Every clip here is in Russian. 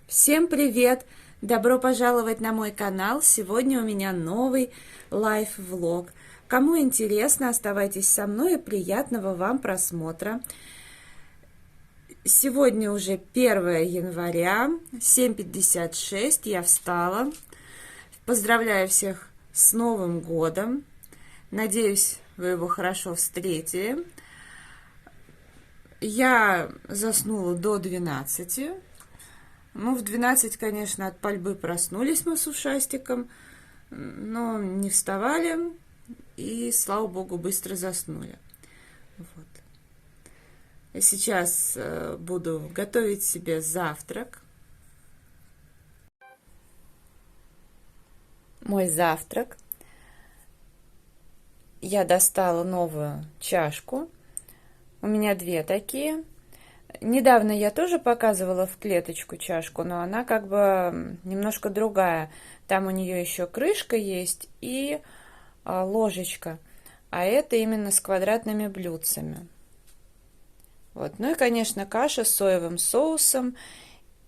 Всем привет! Добро пожаловать на мой канал. Сегодня у меня новый лайф-влог. Кому интересно, оставайтесь со мной и приятного вам просмотра. Сегодня уже 1 января, 7:56, я встала. Поздравляю всех с Новым годом. Надеюсь, вы его хорошо встретили. Я заснула до 12. Ну, в 12, конечно, от пальбы проснулись мы с ушастиком, но не вставали и, слава богу, быстро заснули. Вот. Я сейчас буду готовить себе завтрак. Мой завтрак. Я достала новую чашку. У меня 2 такие. Недавно я тоже показывала в клеточку чашку, но она как бы немножко другая. Там у нее еще крышка есть и ложечка. А это именно с квадратными блюдцами. Вот. Ну и, конечно, каша с соевым соусом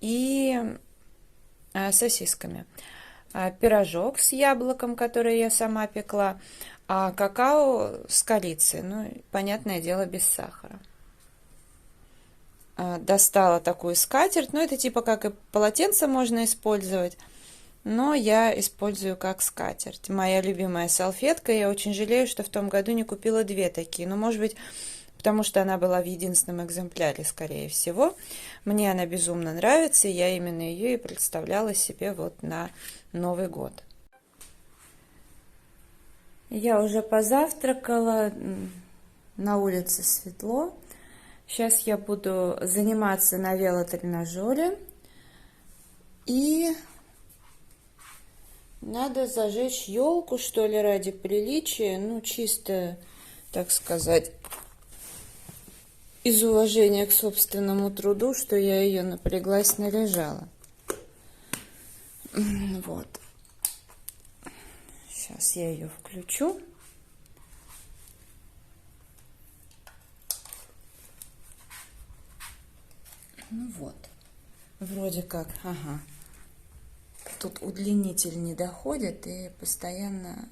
и сосисками. Пирожок с яблоком, который я сама пекла. А какао с корицей. Ну, понятное дело, без сахара. Достала такую скатерть, ну это типа как и полотенце можно использовать, но я использую как скатерть. Моя любимая салфетка, я очень жалею, что в том году не купила 2 такие, но может быть, потому что она была в единственном экземпляре, скорее всего. Мне она безумно нравится, и я именно ее и представляла себе вот на Новый год. Я уже позавтракала, на улице светло. Сейчас я буду заниматься на велотренажере. И надо зажечь елку, что ли, ради приличия. Ну, чисто, так сказать, из уважения к собственному труду, что я ее напряглась, наряжала. Вот. Сейчас я ее включу. Ну вот, вроде как, ага, тут удлинитель не доходит и постоянно,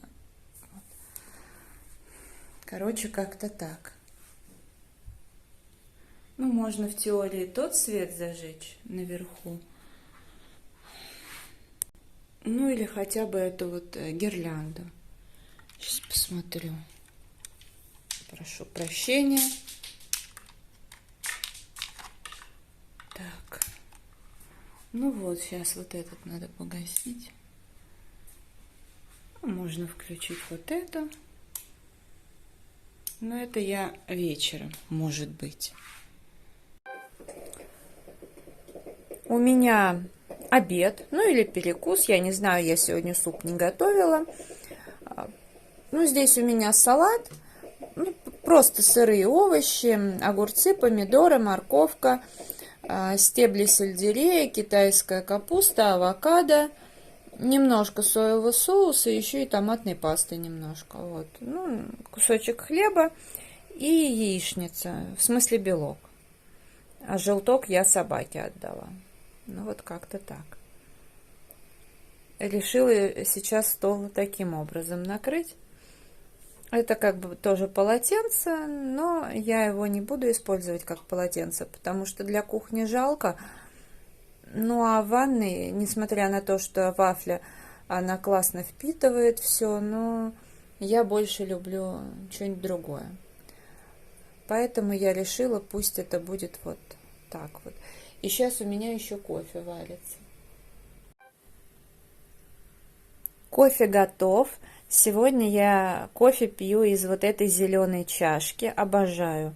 короче, как-то так. Ну, можно в теории тот свет зажечь наверху, ну или хотя бы эту вот гирлянду. Сейчас посмотрю. Прошу прощения. Так, ну вот, сейчас вот этот надо погасить. Можно включить вот эту. Но это я вечером, может быть. У меня обед, ну или перекус, я не знаю, я сегодня суп не готовила. Ну, здесь у меня салат, ну, просто сырые овощи, огурцы, помидоры, морковка, стебли сельдерея, китайская капуста, авокадо, немножко соевого соуса, еще и томатной пасты немножко. Вот. Ну, кусочек хлеба и яичница, в смысле белок. А желток я собаке отдала. Ну, вот как-то так. Решила сейчас стол таким образом накрыть. Это как бы тоже полотенце, но я его не буду использовать как полотенце, потому что для кухни жалко. Ну а в ванной, несмотря на то, что вафля, она классно впитывает все, но я больше люблю что-нибудь другое. Поэтому я решила, пусть это будет вот так вот. И сейчас у меня еще кофе варится. Кофе готов. Сегодня я кофе пью из вот этой зеленой чашки. Обожаю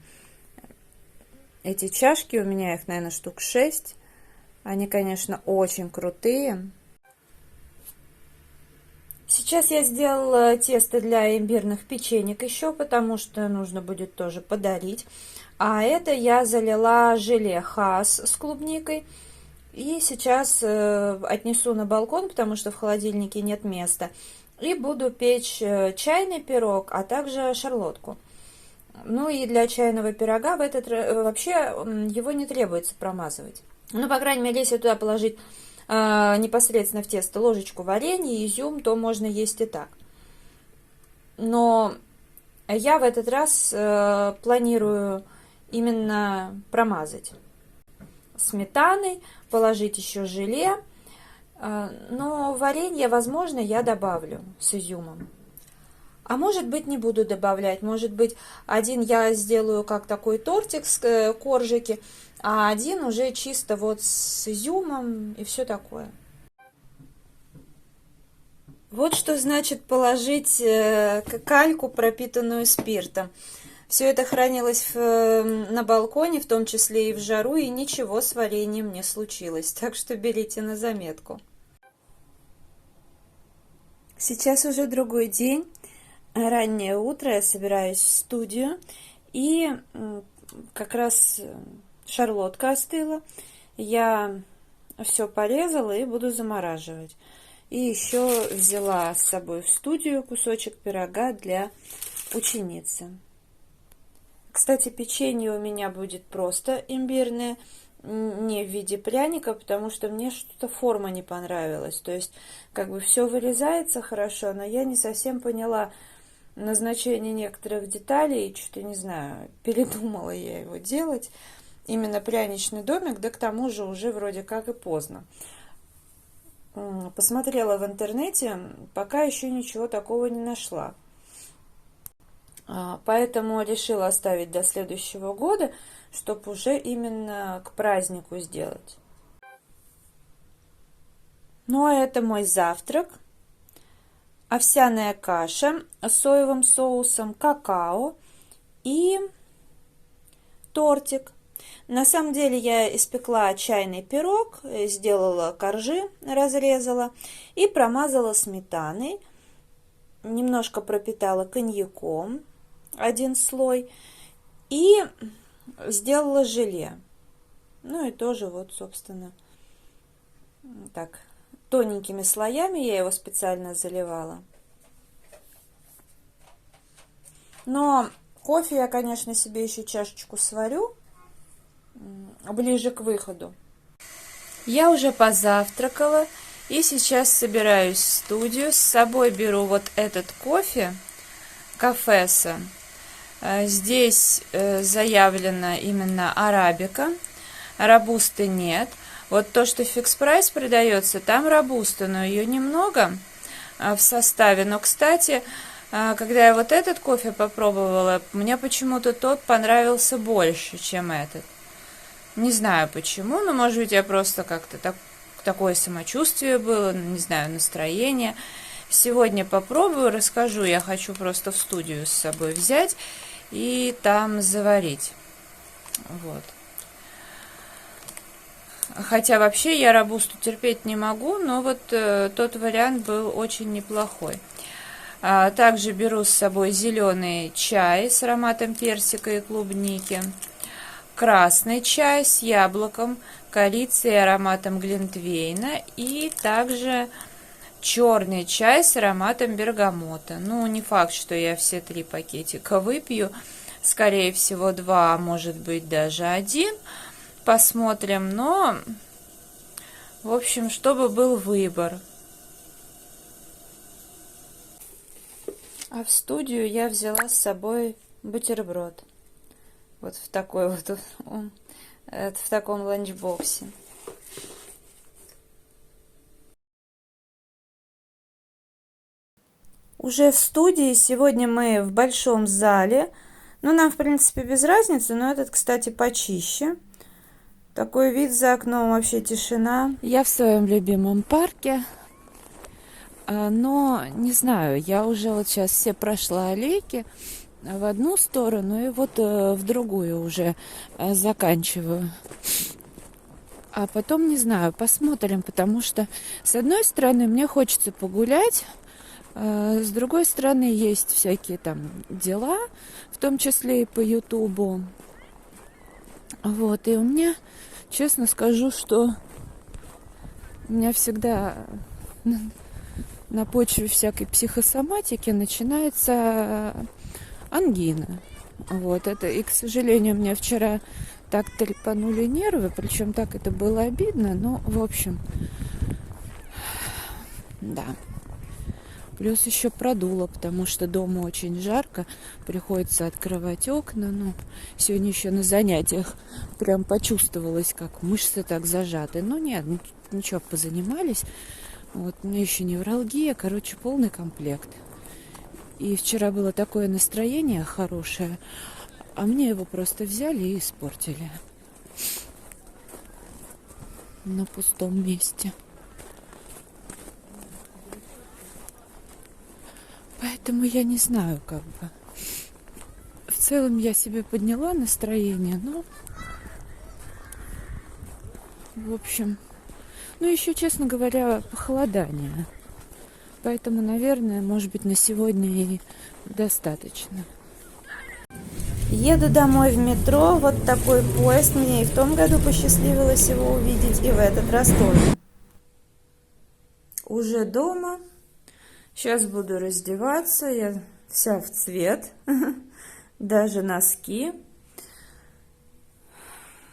эти чашки. У меня их, наверное, штук 6. Они, конечно, очень крутые. Сейчас я сделала тесто для имбирных печенек еще, потому что нужно будет тоже подарить. А это я залила желе Хаас с клубникой. И сейчас отнесу на балкон, потому что в холодильнике нет места. И буду печь чайный пирог, а также шарлотку. Ну и для чайного пирога вообще его не требуется промазывать. Ну, по крайней мере, если туда положить непосредственно в тесто ложечку варенья, изюм, то можно есть и так. Но я в этот раз планирую именно промазать сметаной, положить еще желе, но варенье, возможно, я добавлю с изюмом. А может быть, не буду добавлять. Может быть, один я сделаю как такой тортик с коржики, а один уже чисто вот с изюмом и все такое. Вот что значит положить кальку, пропитанную спиртом. Все это хранилось на балконе, в том числе и в жару, и ничего с вареньем не случилось. Так что берите на заметку. Сейчас уже другой день. Раннее утро, я собираюсь в студию, и как раз шарлотка остыла. Я все порезала и буду замораживать. И еще взяла с собой в студию кусочек пирога для ученицы. Кстати, печенье у меня будет просто имбирное, не в виде пряника, потому что мне что-то форма не понравилась. То есть, как бы все вырезается хорошо, но я не совсем поняла назначение некоторых деталей, и что-то, не знаю, передумала я его делать. Именно пряничный домик, да к тому же уже вроде как и поздно. Посмотрела в интернете, пока еще ничего такого не нашла. Поэтому решила оставить до следующего года, чтобы уже именно к празднику сделать. Ну а это мой завтрак. Овсяная каша с соевым соусом, какао и тортик. На самом деле я испекла чайный пирог, сделала коржи, разрезала и промазала сметаной. Немножко пропитала коньяком, один слой, и сделала желе. Ну и тоже вот, собственно, так, тоненькими слоями я его специально заливала. Но кофе я, конечно, себе еще чашечку сварю ближе к выходу. Я уже позавтракала и сейчас собираюсь в студию. С собой беру вот этот кофе Кафеса. Здесь заявлена именно арабика, робусты нет. Вот то, что в Фикс Прайс продается, там робуста, но ее немного в составе. Но, кстати, когда я вот этот кофе попробовала, мне почему-то тот понравился больше, чем этот. Не знаю почему, но, может быть, я просто как-то такое самочувствие было, не знаю, настроение. Сегодня попробую, расскажу. Я хочу просто в студию с собой взять и там заварить. Вот. Хотя вообще я робусту терпеть не могу, но вот тот вариант был очень неплохой. Также беру с собой зеленый чай с ароматом персика и клубники, красный чай с яблоком, корицей и ароматом глинтвейна, и также черный чай с ароматом бергамота. Ну, не факт, что я все 3 пакетика выпью, скорее всего 2, а может быть даже 1. Посмотрим, но, в общем, чтобы был выбор. А в студию я взяла с собой бутерброд. Вот в такой вот, в таком ланчбоксе. Уже в студии. Сегодня мы в большом зале. Ну, нам, в принципе, без разницы, но этот, кстати, почище. Такой вид за окном, вообще тишина. Я в своем любимом парке, но не знаю, я уже вот сейчас все прошла аллейки в одну сторону и вот в другую уже заканчиваю. А потом, не знаю, посмотрим, потому что с одной стороны мне хочется погулять, с другой стороны есть всякие там дела, в том числе и по Ютубу. Вот, и у меня, честно скажу, что у меня всегда на почве всякой психосоматики начинается ангина. Вот, это, и, к сожалению, мне вчера так трепанули нервы, причем так это было обидно, но, в общем, да. Плюс еще продуло, потому что дома очень жарко, приходится открывать окна. Ну, сегодня еще на занятиях прям почувствовалось, как мышцы так зажаты. Ну, нет, ничего, позанимались. Вот, у меня еще невралгия, короче, полный комплект. И вчера было такое настроение хорошее, а мне его просто взяли и испортили. На пустом месте. Поэтому я не знаю, как бы. В целом я себе подняла настроение, но, в общем, ну, еще, честно говоря, похолодание. Поэтому, наверное, может быть, на сегодня и достаточно. Еду домой в метро. Вот такой поезд. Мне и в том году посчастливилось его увидеть, и в этот раз тоже. Уже дома. Сейчас буду раздеваться. Я вся в цвет. Даже носки.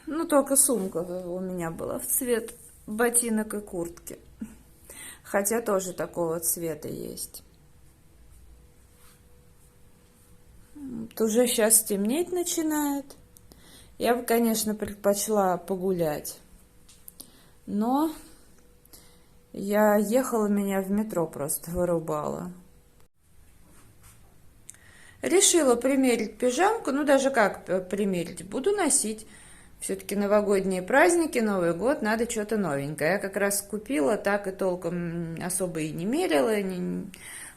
Ну, только сумка у меня была в цвет ботинок и куртки. Хотя тоже такого цвета есть. Уже сейчас темнеть начинает. Я бы, конечно, предпочла погулять. Но я ехала, меня в метро просто вырубала. Решила примерить пижамку. Ну, даже как примерить? Буду носить. Все-таки новогодние праздники, Новый год, надо что-то новенькое. Я как раз купила, так и толком особо и не мерила.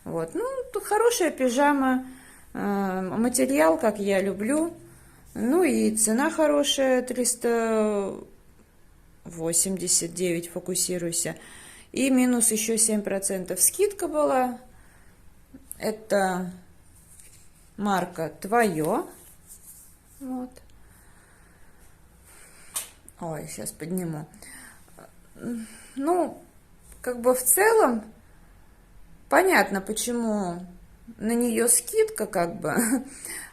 Вот. Ну, хорошая пижама, материал, как я люблю. Ну и цена хорошая, 389, фокусируйся. И минус еще 7% скидка была. Это марка «Твое». Вот. Ой, сейчас подниму. Ну, как бы в целом понятно, почему на нее скидка, как бы.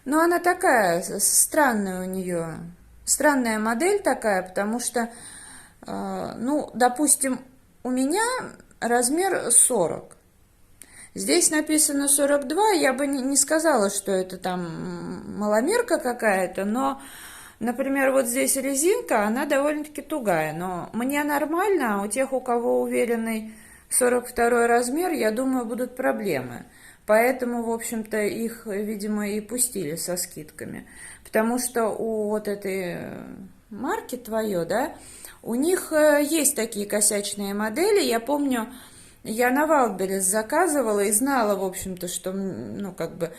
Но она такая, странная у нее. Странная модель такая, потому что, ну, допустим, у меня размер 40. Здесь написано 42, я бы не сказала, что это там маломерка какая-то, но... Например, вот здесь резинка, она довольно-таки тугая, но мне нормально, а у тех, у кого уверенный 42 размер, я думаю, будут проблемы. Поэтому, в общем-то, их, видимо, и пустили со скидками. Потому что у вот этой марки «Твое», да, у них есть такие косячные модели. Я помню, я на Wildberries заказывала и знала, в общем-то, что, ну, как бы...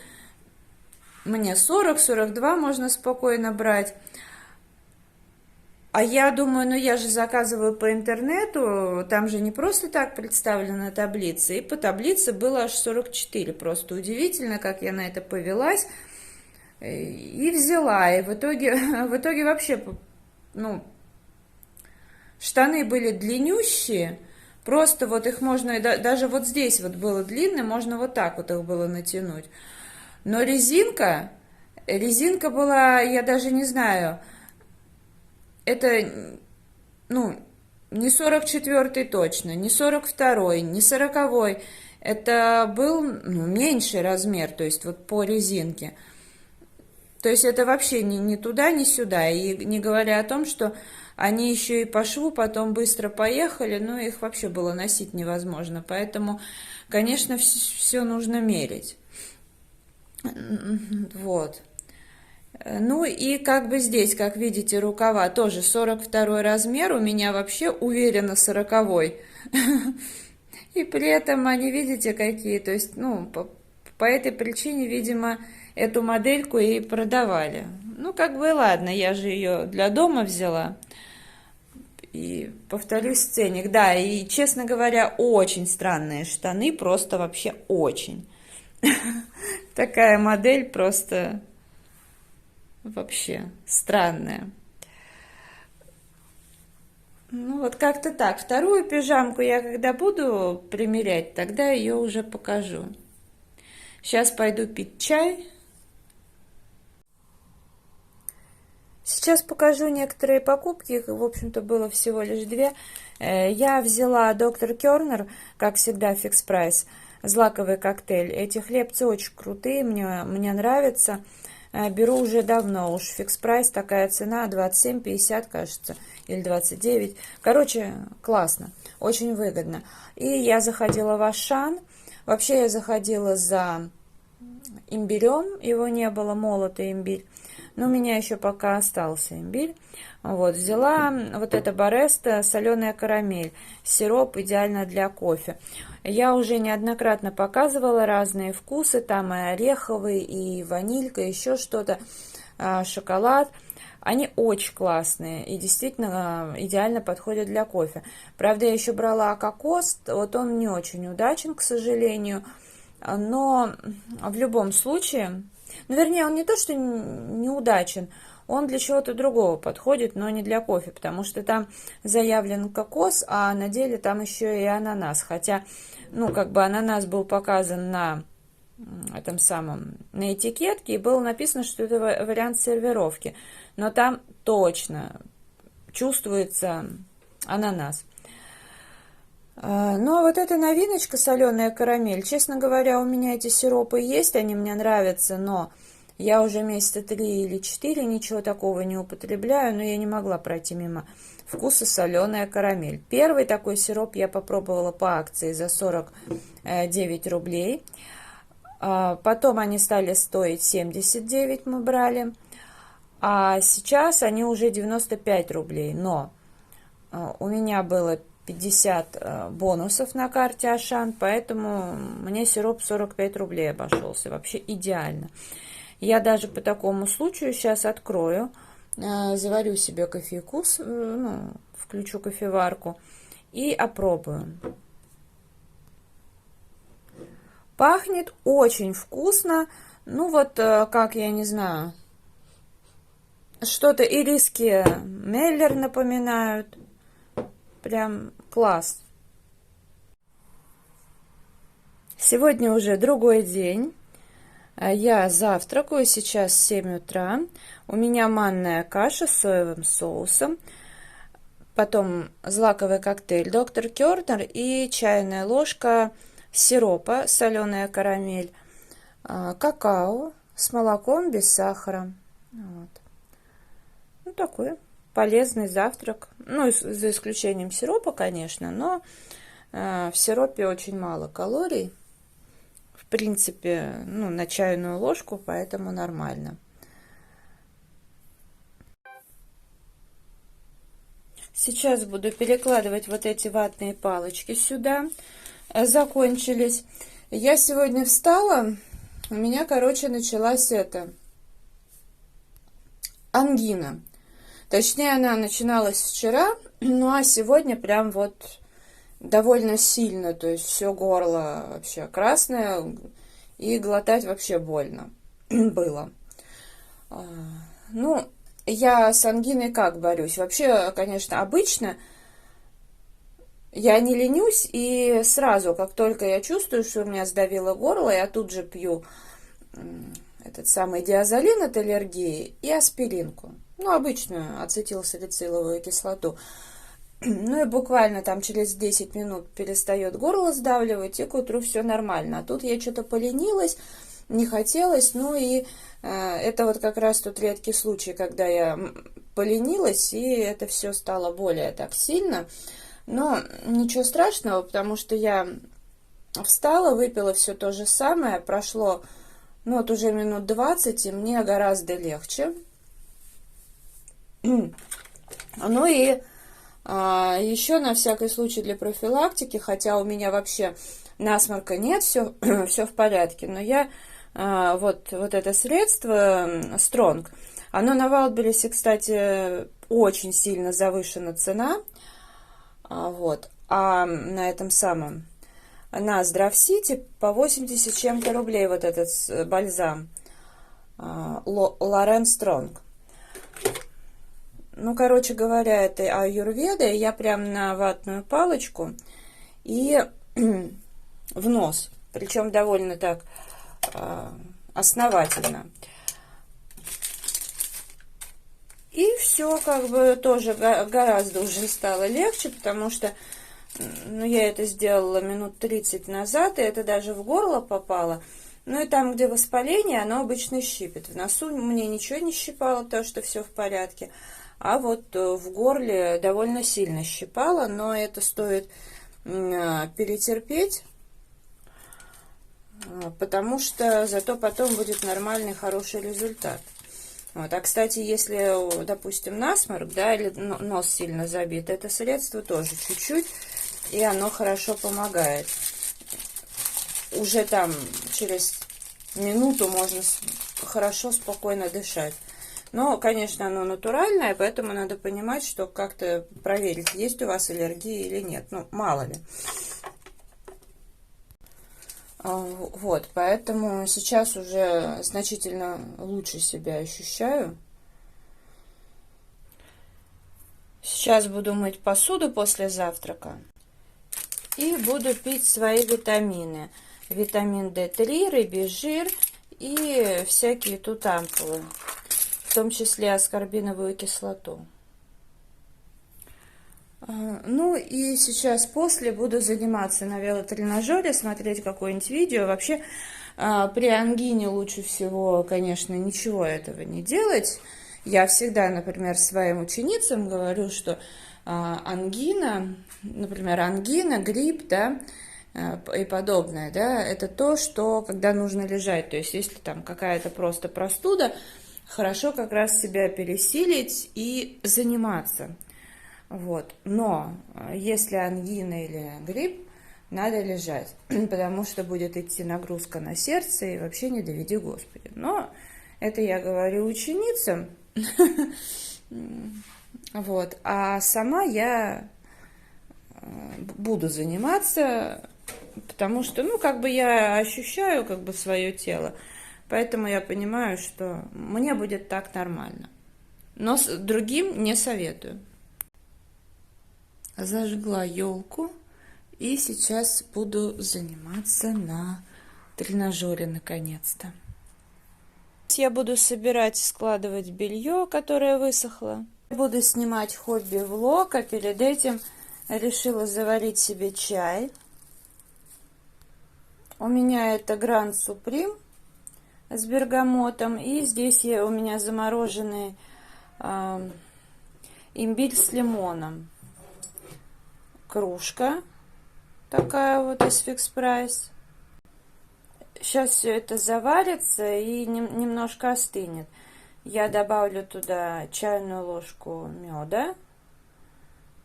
Мне 40-42 можно спокойно брать. А я думаю, ну я же заказываю по интернету, там же не просто так представлена таблица. И по таблице было аж 44. Просто удивительно, как я на это повелась. И взяла. И в итоге вообще, ну, штаны были длиннющие. Просто вот их можно, даже вот здесь вот было длинно, можно вот так вот их было натянуть. Но резинка была, я даже не знаю, это, ну, не 44-й точно, не 42-й, не 40-й. Это был, ну, меньший размер, то есть вот по резинке. То есть это вообще ни туда, ни сюда. И не говоря о том, что они еще и по шву потом быстро поехали, ну, их вообще было носить невозможно. Поэтому, конечно, все нужно мерить. Вот. Ну и как бы здесь, как видите, рукава тоже 42 размер, у меня вообще уверенно 40-й. И при этом они, видите, какие, то есть, ну, по этой причине, видимо, эту модельку и продавали. Ну, как бы, ладно, я же ее для дома взяла. И повторюсь, ценник, да, и, честно говоря, очень странные штаны, просто вообще очень. Такая модель просто вообще странная. Ну вот как-то так. Вторую пижамку я когда буду примерять, тогда ее уже покажу. Сейчас пойду пить чай. Сейчас покажу некоторые покупки, их, в общем-то, было всего лишь две. Я взяла доктор Кернер, как всегда, фикс прайс, злаковый коктейль. Эти хлебцы очень крутые, мне нравятся. Беру уже давно, уж фикс прайс, такая цена, 27,50, кажется, или 29. Короче, классно, очень выгодно. И я заходила в Ашан. Вообще я заходила за имбирем, его не было, молотый имбирь. Но у меня еще пока остался имбирь. Вот, взяла вот это Бареста, соленая карамель, сироп идеально для кофе. Я уже неоднократно показывала разные вкусы, там и ореховый, и ванилька, еще что-то, шоколад. Они очень классные и действительно идеально подходят для кофе. Правда, я еще брала кокос, вот он не очень удачен, к сожалению. Но в любом случае, ну, вернее, он не то, что неудачен, он для чего-то другого подходит, но не для кофе, потому что там заявлен кокос, а на деле там еще и ананас. Хотя, ну, как бы ананас был показан на этом самом, на этикетке, и было написано, что это вариант сервировки. Но там точно чувствуется ананас. Ну, а вот эта новиночка, соленая карамель, честно говоря, у меня эти сиропы есть, они мне нравятся, но я уже месяца 3 или 4 ничего такого не употребляю, но я не могла пройти мимо вкуса соленая карамель. Первый такой сироп я попробовала по акции за 49 рублей. Потом они стали стоить 79, мы брали. А сейчас они уже 95 рублей. Но у меня было 50 бонусов на карте Ашан, поэтому мне сироп 45 рублей обошелся. Вообще идеально. Я даже по такому случаю сейчас открою, заварю себе кофейку, ну, включу кофеварку и опробую. Пахнет очень вкусно. Ну вот, как, я не знаю, что-то ириски Меллер напоминают. Прям класс. Сегодня уже другой день. Я завтракаю, сейчас 7 утра. У меня манная каша с соевым соусом. Потом злаковый коктейль доктор Кернер и чайная ложка сиропа, соленая карамель, какао с молоком без сахара. Вот. Ну, такой полезный завтрак. Ну, за исключением сиропа, конечно, но в сиропе очень мало калорий. В принципе, ну, на чайную ложку, поэтому нормально. Сейчас буду перекладывать вот эти ватные палочки сюда. Закончились. Я сегодня встала, у меня, короче, началась ангина. Точнее, она начиналась вчера, ну а сегодня прям вот довольно сильно, то есть все горло вообще красное, и глотать вообще больно было. Ну, я с ангиной как борюсь? Вообще, конечно, обычно я не ленюсь, и сразу, как только я чувствую, что у меня сдавило горло, я тут же пью этот самый диазолин от аллергии и аспиринку. Ну, обычную ацетилсалициловую кислоту. Ну и буквально там через 10 минут перестает горло сдавливать, и к утру все нормально. А тут я что-то поленилась, не хотелось, ну и это вот как раз тот редкий случай, когда я поленилась, и это все стало более так сильно. Но ничего страшного, потому что я встала, выпила все то же самое, прошло, ну вот уже минут 20, и мне гораздо легче. Ну и еще на всякий случай для профилактики, хотя у меня вообще насморка нет, все в порядке, но я вот это средство Strong, оно на Wildberries, кстати, очень сильно завышена цена, вот, а на этом самом, на Здравсити по 80 чем-то рублей вот этот бальзам Лорен Strong. Ну, короче говоря, это аюрведа, и я прям на ватную палочку и в нос, причем довольно так основательно. И все, как бы тоже гораздо уже стало легче, потому что, ну, я это сделала минут 30 назад, и это даже в горло попало. Ну и там, где воспаление, оно обычно щипет. В носу мне ничего не щипало, потому что все в порядке. А вот в горле довольно сильно щипало, но это стоит перетерпеть, потому что зато потом будет нормальный, хороший результат. Вот. А, кстати, если, допустим, насморк, да, или нос сильно забит, это средство тоже чуть-чуть, и оно хорошо помогает. Уже там через минуту можно хорошо, спокойно дышать. Но, конечно, оно натуральное, поэтому надо понимать, что как-то проверить, есть у вас аллергия или нет. Ну, мало ли. Вот, поэтому сейчас уже значительно лучше себя ощущаю. Сейчас буду мыть посуду после завтрака и буду пить свои витамины. Витамин D3, рыбий жир и всякие тут ампулы, в том числе аскорбиновую кислоту. Ну и сейчас после буду заниматься на велотренажере, смотреть какое-нибудь видео. Вообще при ангине лучше всего, конечно, ничего этого не делать. Я всегда, например, своим ученицам говорю, что ангина, например, ангина, грипп, да, и подобное, да, это то, что когда нужно лежать. То есть если там какая-то просто простуда, хорошо как раз себя пересилить и заниматься. Вот. Но если ангина или грипп, надо лежать, потому что будет идти нагрузка на сердце, и вообще не доведи Господи. Но это я говорю ученицам, вот. А сама я буду заниматься, потому что, ну, как бы я ощущаю, как бы, свое тело, поэтому я понимаю, что мне будет так нормально. Но другим не советую. Зажгла елку и сейчас буду заниматься на тренажере наконец-то. Я буду собирать и складывать белье, которое высохло. Буду снимать хобби-влог, а перед этим решила заварить себе чай. У меня это Гранд Суприм с бергамотом, и здесь у меня замороженный имбирь с лимоном. Кружка такая вот из Fix Price. Сейчас все это заварится и немножко остынет. Я добавлю туда чайную ложку меда,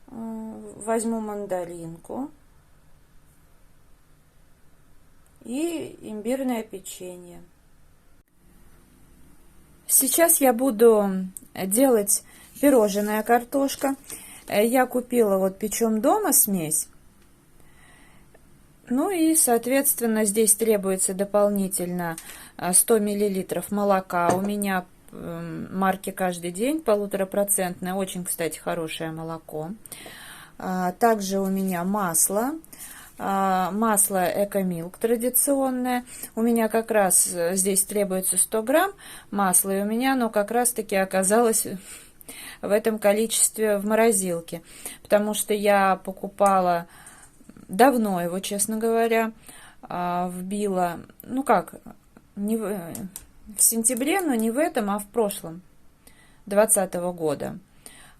возьму мандаринку и имбирное печенье. Сейчас я буду делать пирожное картошка. Я купила вот «Печем дома» смесь. Ну и, соответственно, здесь требуется дополнительно 100 мл молока. У меня марки «Каждый день», 1,5%. Очень, кстати, хорошее молоко. Также у меня масло. Масло Экомилк традиционное. У меня как раз здесь требуется 100 грамм масла. И у меня оно как раз-таки оказалось в этом количестве в морозилке, потому что я покупала давно его, честно говоря, вбила, ну как, не в сентябре, но не в этом, а в прошлом, 2020 года.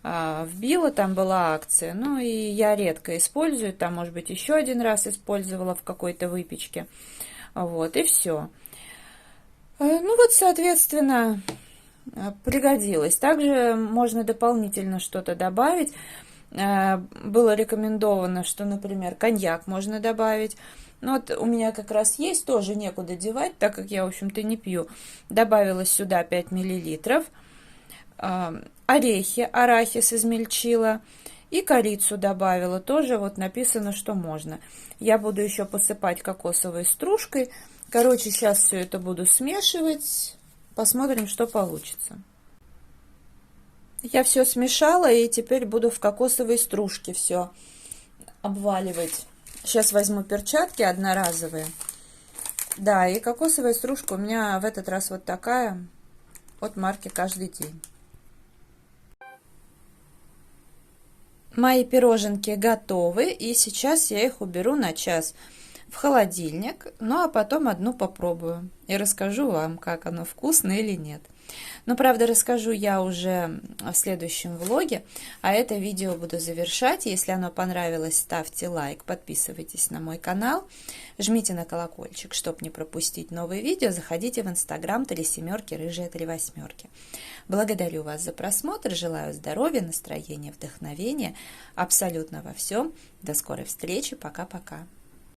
Вбила, там была акция, ну и я редко использую, там, может быть, еще один раз использовала в какой-то выпечке, вот, и все. Ну вот, соответственно, пригодилось. Также можно дополнительно что-то добавить. Было рекомендовано, что, например, коньяк можно добавить. Ну, вот у меня как раз есть, тоже некуда девать, так как я, в общем-то, не пью. Добавила сюда 5 миллилитров. Орехи, арахис измельчила. И корицу добавила. Тоже вот написано, что можно. Я буду еще посыпать кокосовой стружкой. Короче, сейчас все это буду смешивать. Посмотрим, что получится. Я все смешала, и теперь буду в кокосовой стружке все обваливать. Сейчас возьму перчатки одноразовые. Да, и кокосовая стружка у меня в этот раз вот такая, от марки «Каждый день». Мои пироженки готовы, и сейчас я их уберу на час в холодильник, ну а потом одну попробую и расскажу вам, как оно, вкусно или нет. Но, правда, расскажу я уже в следующем влоге, а это видео буду завершать. Если оно понравилось, ставьте лайк, подписывайтесь на мой канал, жмите на колокольчик, чтобы не пропустить новые видео, заходите в Инстаграм Телесемерки, Рыжая Телевосьмерки. Благодарю вас за просмотр, желаю здоровья, настроения, вдохновения, абсолютно во всем. До скорой встречи, пока-пока.